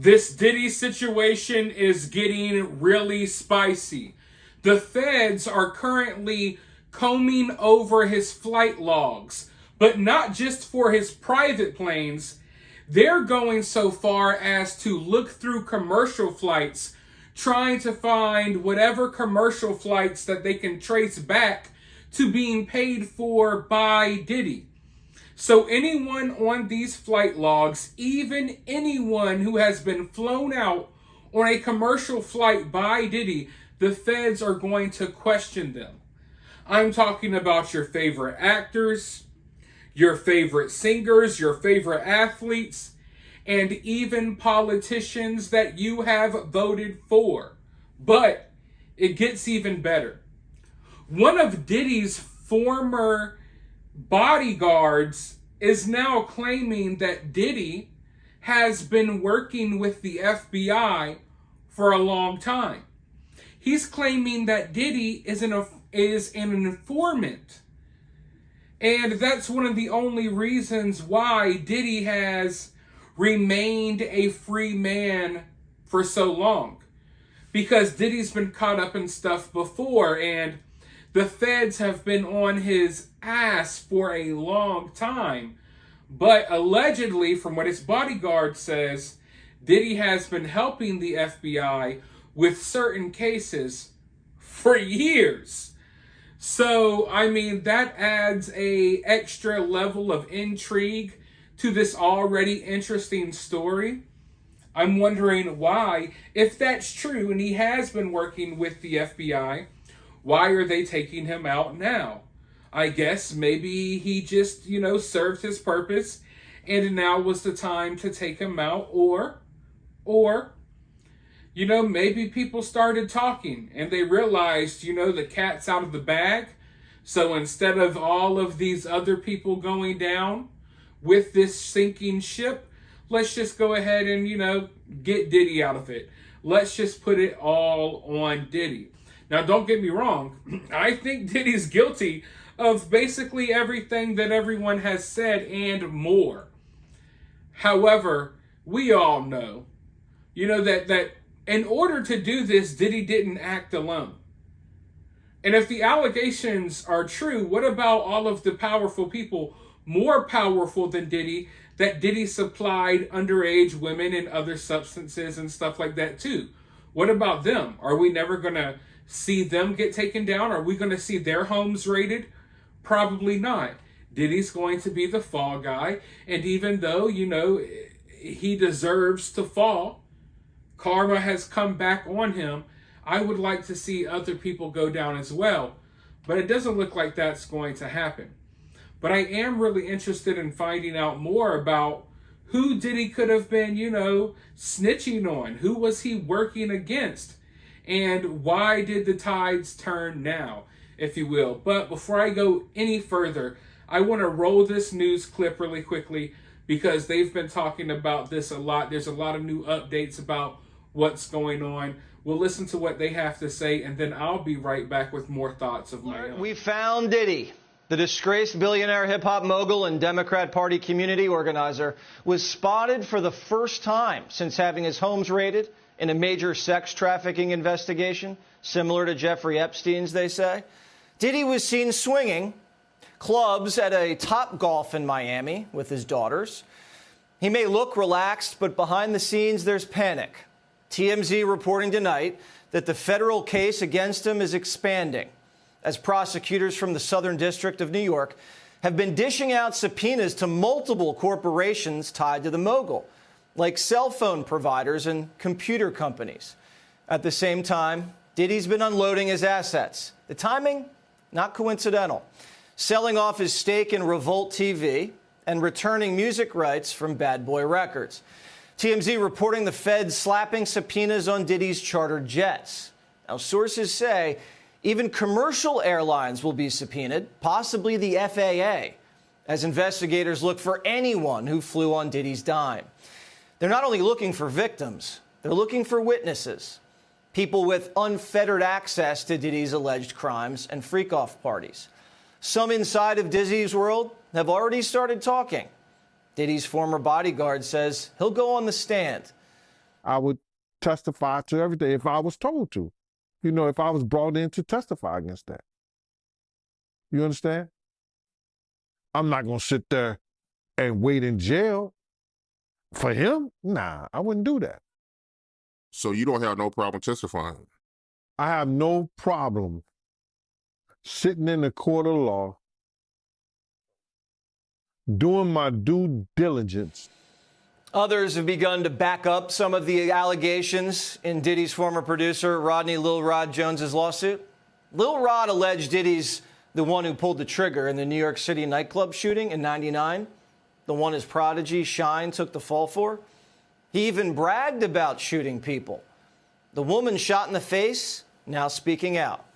This Diddy situation is getting really spicy. The feds are currently combing over his flight logs, but not just for his private planes. They're going so far as to look through commercial flights, trying to find whatever commercial flights that they can trace back to being paid for by Diddy. So anyone on these flight logs, even anyone who has been flown out on a commercial flight by Diddy, the feds are going to question them. I'm talking about your favorite actors, your favorite singers, your favorite athletes, and even politicians that you have voted for. But it gets even better. One of Diddy's former bodyguards is now claiming that Diddy has been working with the FBI for a long time. He's claiming that Diddy is an informant. And that's one of the only reasons why Diddy has remained a free man for so long. Because Diddy's been caught up in stuff before, and the feds have been on his ass for a long time. But allegedly, from what his bodyguard says, Diddy has been helping the FBI with certain cases for years. So, I mean, that adds a extra level of intrigue to this already interesting story. I'm wondering why, if that's true and he has been working with the FBI, why are they taking him out now? I guess maybe he just, served his purpose and now was the time to take him out. Or, maybe people started talking and they realized, the cat's out of the bag. So instead of all of these other people going down with this sinking ship, let's just go ahead and, get Diddy out of it. Let's just put it all on Diddy. Now, don't get me wrong. I think Diddy's guilty of basically everything that everyone has said and more. However, we all know, that in order to do this, Diddy didn't act alone. And if the allegations are true, what about all of the powerful people, more powerful than Diddy, that Diddy supplied underage women and other substances and stuff like that too? What about them? Are we never going to see them get taken down? Are we going to see their homes raided? Probably not. Diddy's going to be the fall guy. And even though, he deserves to fall, karma has come back on him. I would like to see other people go down as well. But it doesn't look like that's going to happen. But I am really interested in finding out more about who Diddy could have been, snitching on. Who was he working against? And why did the tides turn now, if you will? But before I go any further, I want to roll this news clip really quickly because they've been talking about this a lot. There's a lot of new updates about what's going on. We'll listen to what they have to say, and then I'll be right back with more thoughts of my own. We found Diddy. The disgraced billionaire hip-hop mogul and Democrat Party community organizer was spotted for the first time since having his homes raided in a major sex trafficking investigation, similar to Jeffrey Epstein's, they say. Diddy was seen swinging clubs at a Topgolf in Miami with his daughters. He may look relaxed, but behind the scenes, there's panic. TMZ reporting tonight that the federal case against him is expanding as prosecutors from the Southern District of New York have been dishing out subpoenas to multiple corporations tied to the mogul, like cell phone providers and computer companies. At the same time, Diddy's been unloading his assets. The timing, not coincidental. Selling off his stake in Revolt TV and returning music rights from Bad Boy Records. TMZ reporting the feds slapping subpoenas on Diddy's chartered jets. Now, sources say even commercial airlines will be subpoenaed, possibly the FAA, as investigators look for anyone who flew on Diddy's dime. They're not only looking for victims, they're looking for witnesses, people with unfettered access to Diddy's alleged crimes and freak-off parties. Some inside of Diddy's world have already started talking. Diddy's former bodyguard says he'll go on the stand. I would testify to everything if I was told to. You know, if I was brought in to testify against that. You understand? I'm not going to sit there and wait in jail for him. Nah, I wouldn't do that. So you don't have no problem testifying? I have no problem sitting in the court of law, doing my due diligence. Others have begun to back up some of the allegations in Diddy's former producer, Rodney Lil Rod Jones's lawsuit. Lil Rod alleged Diddy's the one who pulled the trigger in the New York City nightclub shooting in '99, the one his prodigy, Shine, took the fall for. He even bragged about shooting people. The woman shot in the face, now speaking out.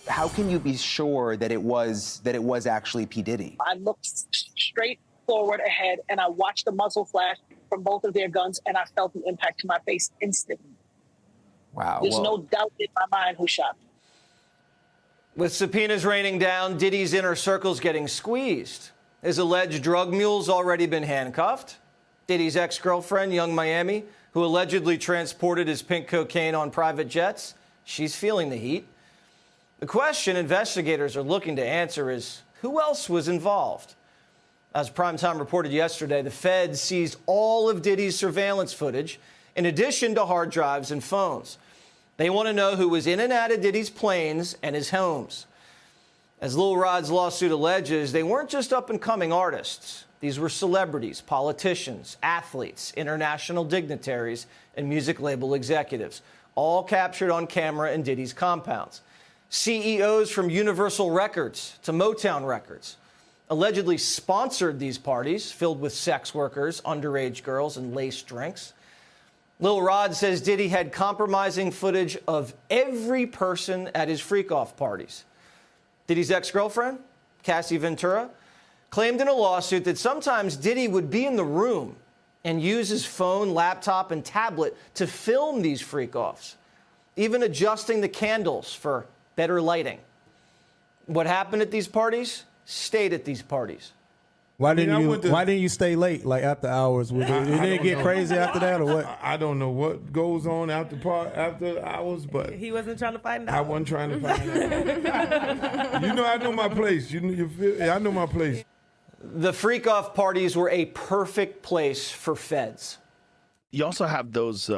How can you be sure that it was actually P. Diddy? I looked straight forward ahead, and I watched the muzzle flash from both of their guns, and I felt the impact to my face instantly. Wow. There's no doubt in my mind who shot me. With subpoenas raining down, Diddy's inner circle's getting squeezed. His alleged drug mule's already been handcuffed. Diddy's ex-girlfriend, Young Miami, who allegedly transported his pink cocaine on private jets, she's feeling the heat. The question investigators are looking to answer is, who else was involved? As Primetime reported yesterday, the feds seized all of Diddy's surveillance footage, in addition to hard drives and phones. They want to know who was in and out of Diddy's planes and his homes. As Lil Rod's lawsuit alleges, they weren't just up-and-coming artists. These were celebrities, politicians, athletes, international dignitaries, and music label executives, all captured on camera in Diddy's compounds. CEOs from Universal Records to Motown Records allegedly sponsored these parties filled with sex workers, underage girls, and laced drinks. Lil Rod says Diddy had compromising footage of every person at his freak-off parties. Diddy's ex-girlfriend, Cassie Ventura, claimed in a lawsuit that sometimes Diddy would be in the room and use his phone, laptop, and tablet to film these freak-offs, even adjusting the candles for better lighting. What happened at these parties stayed at these parties. Why didn't you stay late, like after hours? Did it get crazy after that, or what? I don't know what goes on after hours, but he wasn't trying to find out. I wasn't trying to find out. You know, I know my place. I know my place. The freak-off parties were a perfect place for feds. You also have those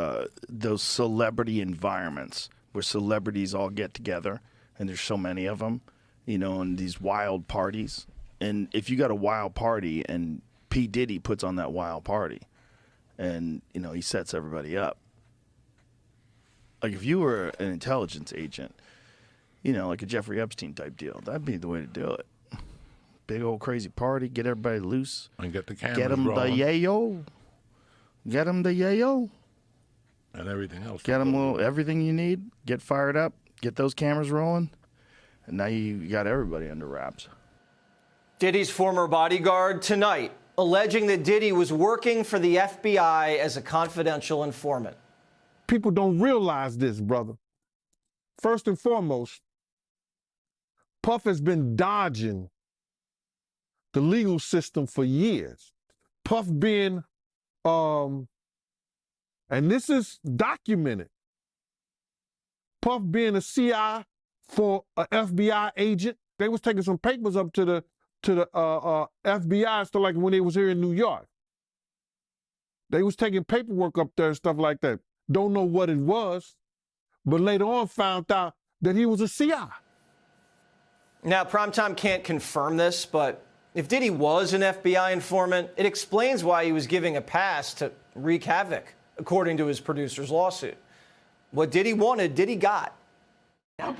celebrity environments where celebrities all get together, and there's so many of them, you know, in these wild parties. And if you got a wild party and P. Diddy puts on that wild party and, you know, he sets everybody up. Like if you were an intelligence agent, you know, like a Jeffrey Epstein type deal, that'd be the way to do it. Big old crazy party, get everybody loose. And get the cameras Get them rolling. the yayo. Get them the yayo. And everything else. Get them everything you need. Get fired up. Get those cameras rolling. And now you got everybody under wraps. Diddy's former bodyguard tonight alleging that Diddy was working for the FBI as a confidential informant. People don't realize this, brother. First and foremost, Puff has been dodging the legal system for years. Puff being, and this is documented, Puff being a CI for an FBI agent. They was taking some papers up to the FBI, stuff like when they was here in New York. They was taking paperwork up there and stuff like that. Don't know what it was, but later on found out that he was a CI. Now, Primetime can't confirm this, but if Diddy was an FBI informant, it explains why he was giving a pass to wreak havoc, according to his producer's lawsuit. What Diddy wanted, Diddy got. Savage!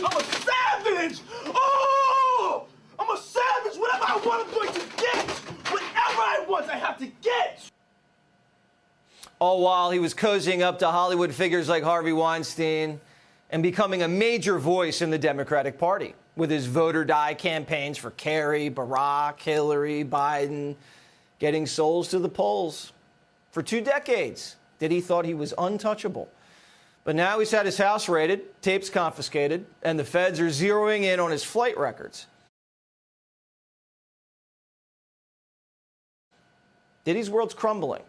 I'm a savage! Oh! I'm a savage! Whatever I want, I'm going to get! Whatever I want, I have to get! All while he was cozying up to Hollywood figures like Harvey Weinstein and becoming a major voice in the Democratic Party with his vote or die campaigns for Kerry, Barack, Hillary, Biden, getting souls to the polls. For 2 decades, Diddy thought he was untouchable. But now he's had his house raided, tapes confiscated, and the feds are zeroing in on his flight records. Diddy's world's crumbling.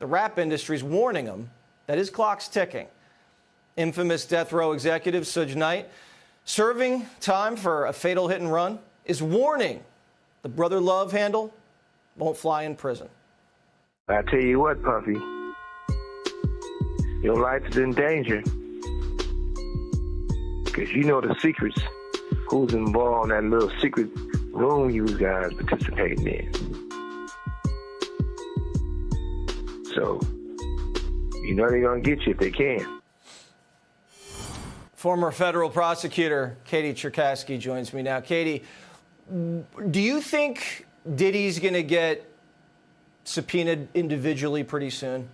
the rap industry's warning him that his clock's ticking. Infamous death row executive Suge Knight, serving time for a fatal hit and run, is warning the Brother Love handle won't fly in prison. I tell you what, Puffy, your life is in danger. Because you know the secrets, who's involved in that little secret room you guys participating in. So, you know they're going to get you if they can. Former federal prosecutor Katie Cherkasky joins me now. Katie, do you think Diddy's going to get subpoenaed individually pretty soon?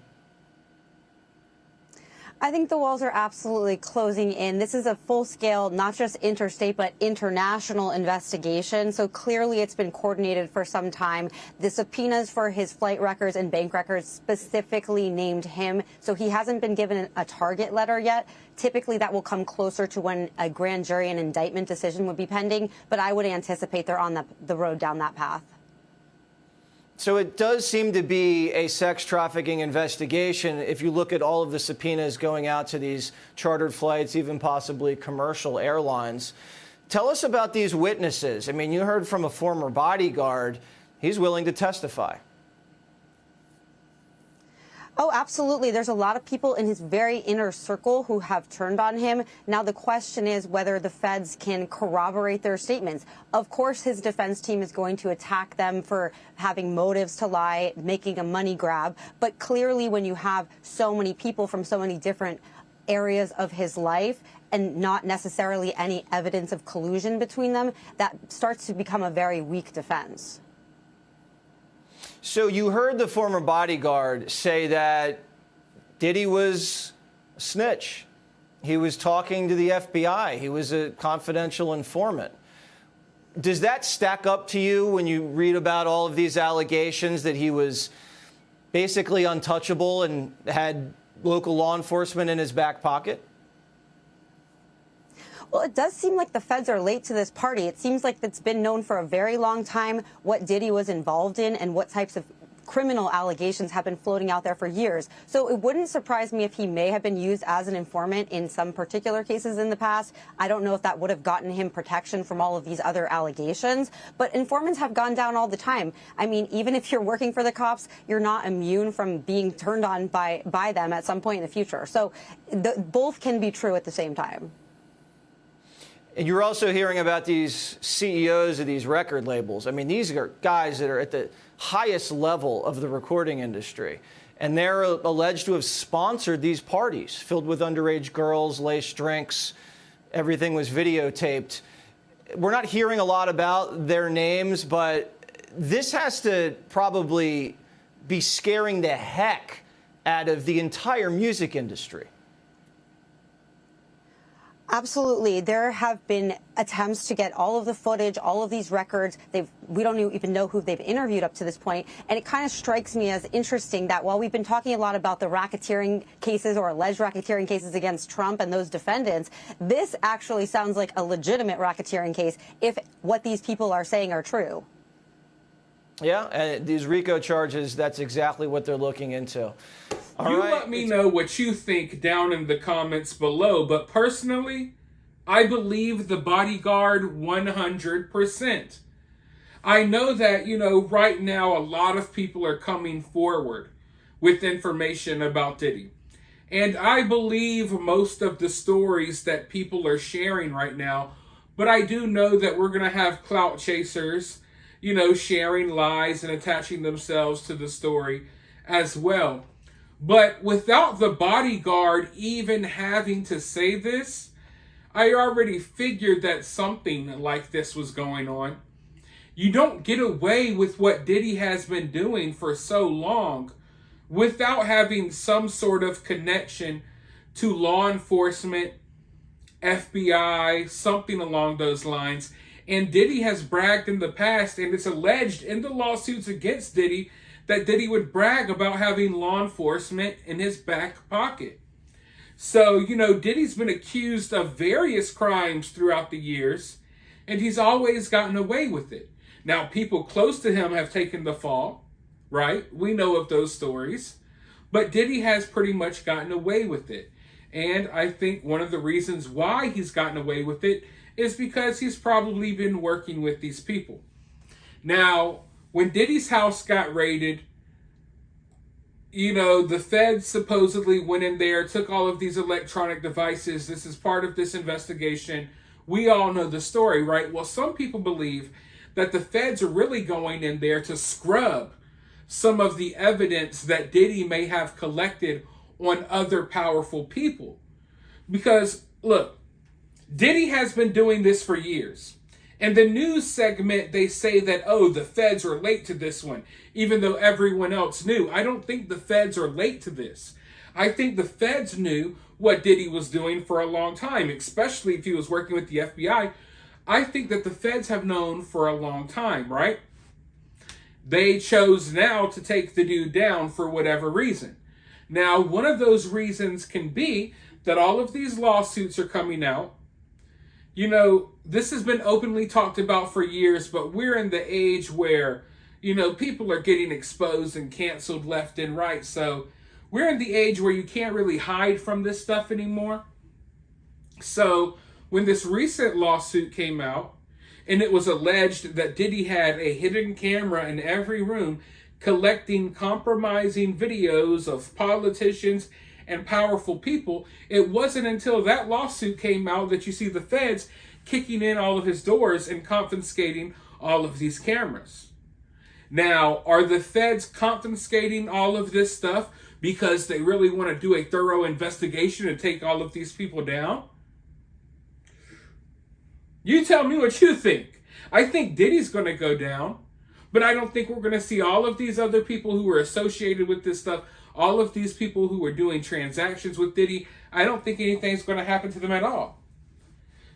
I think the walls are absolutely closing in. This is a full-scale, not just interstate, but international investigation. So clearly it's been coordinated for some time. The subpoenas for his flight records and bank records specifically named him. So he hasn't been given a target letter yet. Typically that will come closer to when a grand jury and indictment decision would be pending. But I would anticipate they're on the road down that path. So it does seem to be a sex trafficking investigation if you look at all of the subpoenas going out to these chartered flights, even possibly commercial airlines. Tell us about these witnesses. I mean, you heard from a former bodyguard. He's willing to testify. Oh, absolutely. There's a lot of people in his very inner circle who have turned on him. Now, the question is whether the feds can corroborate their statements. Of course, his defense team is going to attack them for having motives to lie, making a money grab. But clearly, when you have so many people from so many different areas of his life and not necessarily any evidence of collusion between them, that starts to become a very weak defense. So you heard the former bodyguard say that Diddy was a snitch. He was talking to the FBI. He was a confidential informant. Does that stack up to you when you read about all of these allegations that he was basically untouchable and had local law enforcement in his back pocket? Well, it does seem like the feds are late to this party. It seems like it's been known for a very long time what Diddy was involved in and what types of criminal allegations have been floating out there for years. So it wouldn't surprise me if he may have been used as an informant in some particular cases in the past. I don't know if that would have gotten him protection from all of these other allegations, but informants have gone down all the time. I mean, even if you're working for the cops, you're not immune from being turned on by them at some point in the future. So both can be true at the same time. And you're also hearing about these CEOs of these record labels. I mean, these are guys that are at the highest level of the recording industry. And they're alleged to have sponsored these parties filled with underage girls, laced drinks. Everything was videotaped. We're not hearing a lot about their names, but this has to probably be scaring the heck out of the entire music industry. Absolutely. There have been attempts to get all of the footage, all of these records. We don't even know who they've interviewed up to this point. And it kind of strikes me as interesting that while we've been talking a lot about the racketeering cases or alleged racketeering cases against Trump and those defendants, this actually sounds like a legitimate racketeering case if what these people are saying are true. Yeah, and these RICO charges, that's exactly what they're looking into. All right. Let me know what you think down in the comments below. But personally, I believe the bodyguard 100%. I know that, right now a lot of people are coming forward with information about Diddy. And I believe most of the stories that people are sharing right now. But I do know that we're going to have clout chasers, sharing lies and attaching themselves to the story as well. But without the bodyguard even having to say this, I already figured that something like this was going on. You don't get away with what Diddy has been doing for so long without having some sort of connection to law enforcement, FBI, something along those lines. And Diddy has bragged in the past, and it's alleged in the lawsuits against Diddy, that Diddy would brag about having law enforcement in his back pocket. So, Diddy's been accused of various crimes throughout the years, and he's always gotten away with it. Now, people close to him have taken the fall, right? We know of those stories. But Diddy has pretty much gotten away with it. And I think one of the reasons why he's gotten away with it is because he's probably been working with these people. Now, when Diddy's house got raided, you know, the feds supposedly went in there, took all of these electronic devices. This is part of this investigation. We all know the story, right? Well, some people believe that the feds are really going in there to scrub some of the evidence that Diddy may have collected on other powerful people. Because, look, Diddy has been doing this for years. In the news segment, they say that, oh, the feds are late to this one, even though everyone else knew. I don't think the feds are late to this. I think the feds knew what Diddy was doing for a long time, especially if he was working with the FBI. I think that the feds have known for a long time, right? They chose now to take the dude down for whatever reason. Now, one of those reasons can be that all of these lawsuits are coming out. You know, this has been openly talked about for years, but we're in the age where, you know, people are getting exposed and canceled left and right. So we're in the age where you can't really hide from this stuff anymore. So when this recent lawsuit came out, and it was alleged that Diddy had a hidden camera in every room collecting compromising videos of politicians and powerful people, it wasn't until that lawsuit came out that you see the feds kicking in all of his doors and confiscating all of these cameras. Now, are the feds confiscating all of this stuff because they really want to do a thorough investigation and take all of these people down? You tell me what you think. I think Diddy's going to go down, but I don't think we're going to see all of these other people who were associated with this stuff, all of these people who were doing transactions with Diddy. I don't think anything's going to happen to them at all.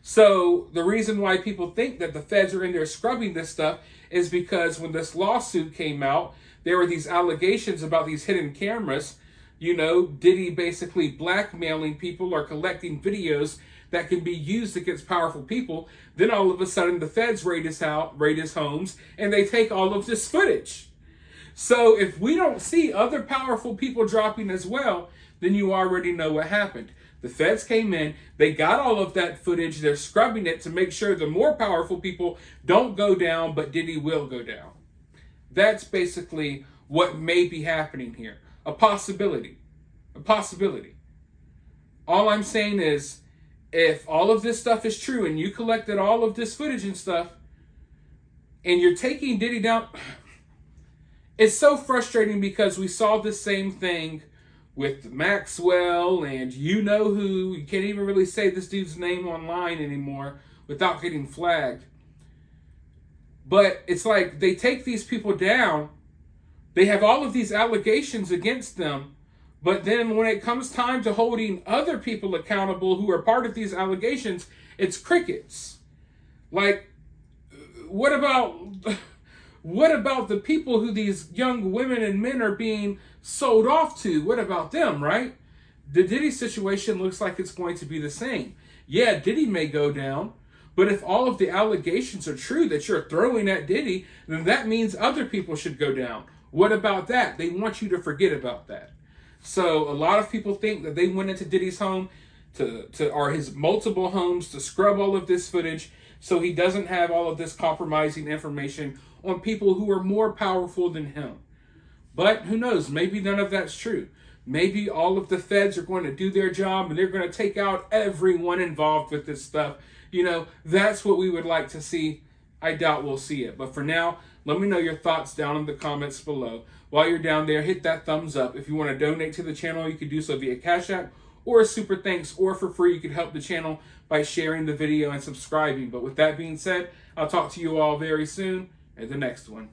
So the reason why people think that the feds are in there scrubbing this stuff is because when this lawsuit came out, there were these allegations about these hidden cameras. You know, Diddy basically blackmailing people or collecting videos that can be used against powerful people. Then all of a sudden the feds raid his homes, and they take all of this footage. So if we don't see other powerful people dropping as well, then you already know what happened. The feds came in, they got all of that footage, they're scrubbing it to make sure the more powerful people don't go down, but Diddy will go down. That's basically what may be happening here. A possibility. A possibility. All I'm saying is, if all of this stuff is true and you collected all of this footage and stuff, and you're taking Diddy down, it's so frustrating because we saw the same thing with Maxwell and you know who. You can't even really say this dude's name online anymore without getting flagged. But it's like they take these people down, they have all of these allegations against them, but then when it comes time to holding other people accountable who are part of these allegations, it's crickets. Like, what about the people who these young women and men are being sold off to? What about them, right? The Diddy situation looks like it's going to be the same. Yeah, Diddy may go down, but if all of the allegations are true that you're throwing at Diddy, then that means other people should go down. What about that? They want you to forget about that. So a lot of people think that they went into Diddy's home or his multiple homes to scrub all of this footage so he doesn't have all of this compromising information on people who are more powerful than him. But who knows? Maybe none of that's true. Maybe all of the feds are going to do their job and they're going to take out everyone involved with this stuff. You know, that's what we would like to see. I doubt we'll see it. But for now, let me know your thoughts down in the comments below. While you're down there, hit that thumbs up. If you want to donate to the channel, you can do so via CashApp or a super thanks, or for free, you can help the channel by sharing the video and subscribing. But with that being said, I'll talk to you all very soon in the next one.